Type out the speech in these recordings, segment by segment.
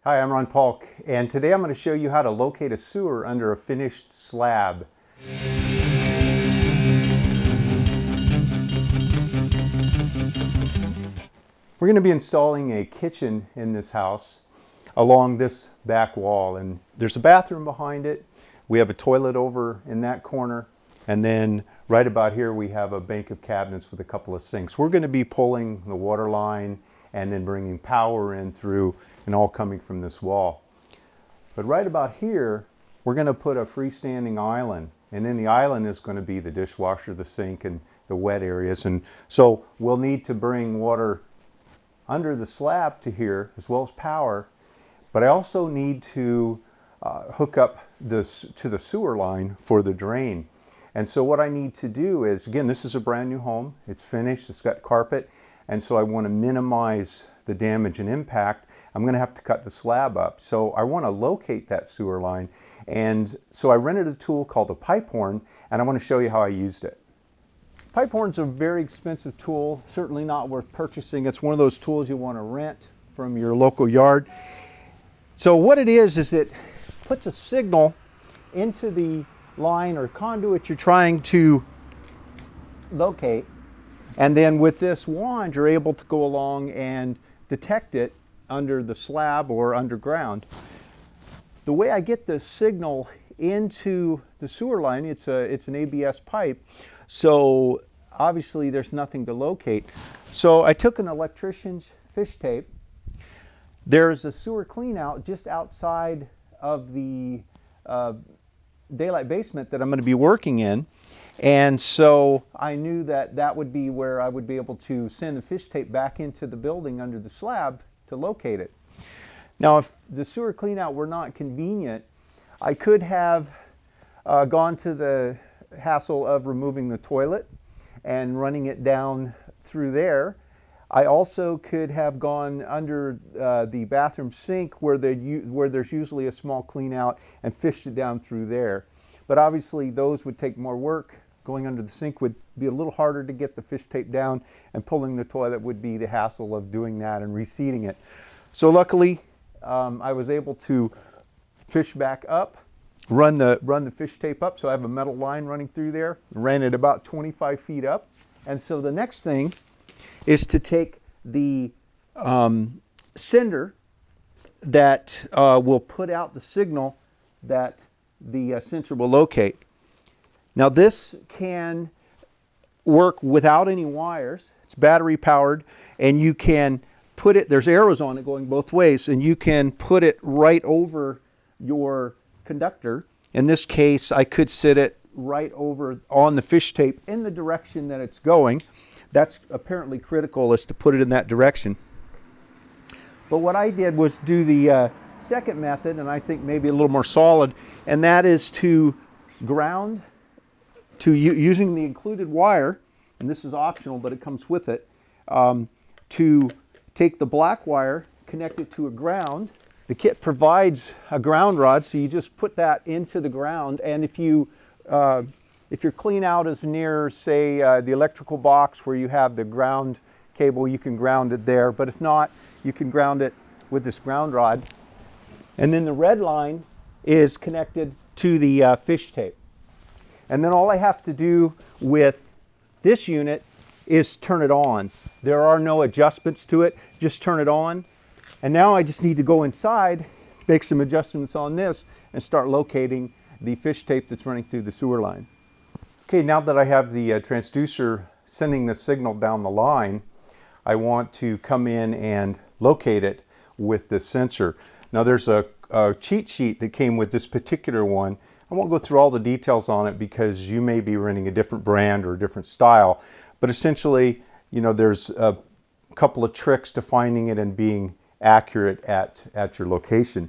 Hi, I'm Ron Paulk, and today I'm going to show you how to locate a sewer under a finished slab. We're going to be installing a kitchen in this house along this back wall, and there's a bathroom behind it. We have a toilet over in that corner, and then right about here we have a bank of cabinets with a couple of sinks. We're going to be pulling the water line and then bringing power in through, and all coming from this wall. But right about here, we're going to put a freestanding island, and in the island is going to be the dishwasher, the sink, and the wet areas. And so we'll need to bring water under the slab to here, as well as power. But I also need to hook up this to the sewer line for the drain. And so what I need to do is, again, this is a brand new home. It's finished, it's got carpet, and so I want to minimize the damage and impact. I'm going to have to cut the slab up. So I want to locate that sewer line. And so I rented a tool called a pipe horn, and I want to show you how I used it. Pipe horn's a very expensive tool, certainly not worth purchasing. It's one of those tools you want to rent from your local yard. So what it is it puts a signal into the line or conduit you're trying to locate. And then with this wand, you're able to go along and detect it under the slab or underground. The way I get the signal into the sewer line, it's an ABS pipe, so obviously there's nothing to locate. So I took an electrician's fish tape. There's a sewer clean out just outside of the daylight basement that I'm going to be working in. And so I knew that that would be where I would be able to send the fish tape back into the building under the slab to locate it. Now, if the sewer clean out were not convenient, I could have gone to the hassle of removing the toilet and running it down through there. I also could have gone under the bathroom sink where there's usually a small clean out and fished it down through there. But obviously those would take more work. Going under the sink would be a little harder to get the fish tape down, and pulling the toilet would be the hassle of doing that and reseating it. So luckily I was able to fish back up, run the fish tape up. So I have a metal line running through there, ran it about 25 feet up. And so the next thing is to take the sender that will put out the signal that the sensor will locate. Now this can work without any wires. It's battery powered, and you can put it, there's arrows on it going both ways, and you can put it right over your conductor. In this case, I could sit it right over on the fish tape in the direction that it's going. That's apparently critical, is to put it in that direction. But what I did was do the second method, and I think maybe a little more solid, and that is to ground using the included wire, and this is optional but it comes with it, to take the black wire, connect it to a ground. The kit provides a ground rod, so you just put that into the ground, and if your clean out is near, say, the electrical box where you have the ground cable, you can ground it there. But if not, you can ground it with this ground rod. And then the red line is connected to the fish tape. And then all I have to do with this unit is turn it on. There are no adjustments to it, just turn it on. And now I just need to go inside, make some adjustments on this, and start locating the fish tape that's running through the sewer line. Okay, now that I have the transducer sending the signal down the line, I want to come in and locate it with the sensor. Now there's a cheat sheet that came with this particular one. I won't go through all the details on it because you may be renting a different brand or a different style, but essentially, you know, there's a couple of tricks to finding it and being accurate at your location.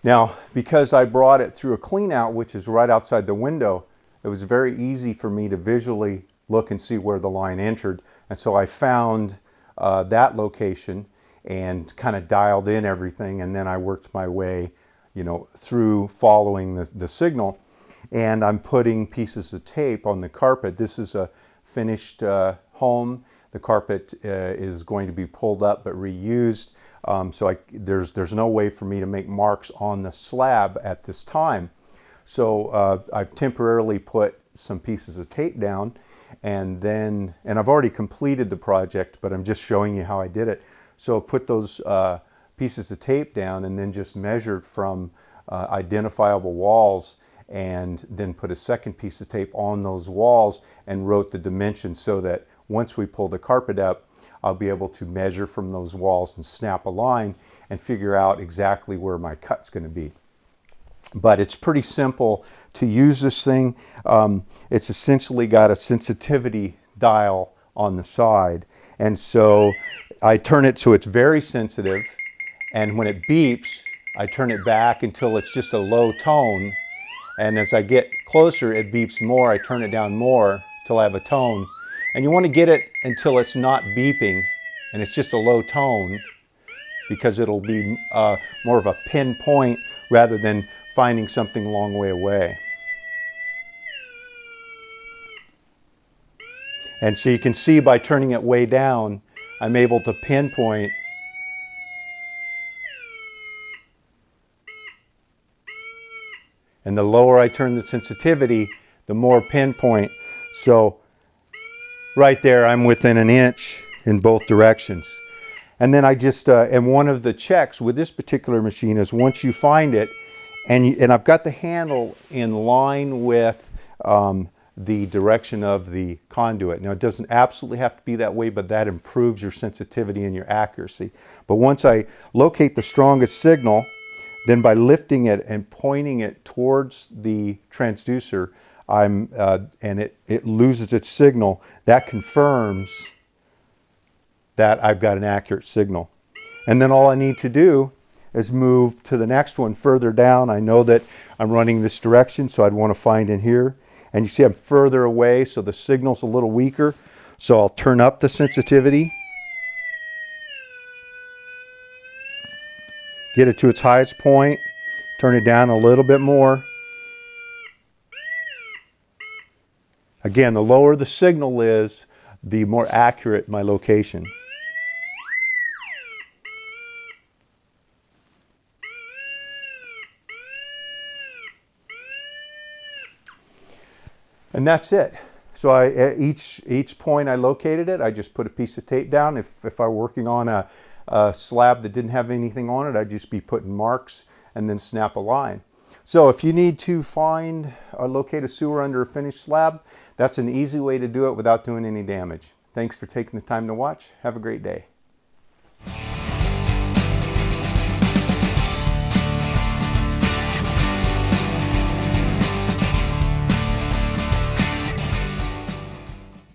Now, because I brought it through a clean out, which is right outside the window, it was very easy for me to visually look and see where the line entered. And so I found that location and kind of dialed in everything, and then I worked my way, you know, through following the signal. And I'm putting pieces of tape on the carpet. This is a finished home. The carpet is going to be pulled up but reused. So there's no way for me to make marks on the slab at this time. So I've temporarily put some pieces of tape down, and I've already completed the project, but I'm just showing you how I did it. So put those pieces of tape down and then just measured from identifiable walls, and then put a second piece of tape on those walls and wrote the dimensions so that once we pull the carpet up, I'll be able to measure from those walls and snap a line and figure out exactly where my cut's going to be. But it's pretty simple to use this thing. It's essentially got a sensitivity dial on the side, and so I turn it so it's very sensitive, and when it beeps I turn it back until it's just a low tone, and as I get closer it beeps more. I turn it down more till I have a tone, and you want to get it until it's not beeping and it's just a low tone, because it'll be more of a pinpoint rather than finding something a long way away. And so you can see by turning it way down, I'm able to pinpoint. And the lower I turn the sensitivity, the more pinpoint. So right there, I'm within an inch in both directions. And then I just, and one of the checks with this particular machine is once you find it, and I've got the handle in line with the direction of the conduit. Now it doesn't absolutely have to be that way, but that improves your sensitivity and your accuracy. But once I locate the strongest signal, then by lifting it and pointing it towards the transducer, and it loses its signal, that confirms that I've got an accurate signal. And then all I need to do is move to the next one further down. I know that I'm running this direction, so I'd want to find in here. And you see I'm further away, so the signal's a little weaker. So I'll turn up the sensitivity, get it to its highest point, turn it down a little bit more. Again, the lower the signal is, the more accurate my location. And that's it. So at each point I located it, I just put a piece of tape down. If I were working on a slab that didn't have anything on it, I'd just be putting marks and then snap a line. So if you need to find or locate a sewer under a finished slab, that's an easy way to do it without doing any damage. Thanks for taking the time to watch. Have a great day.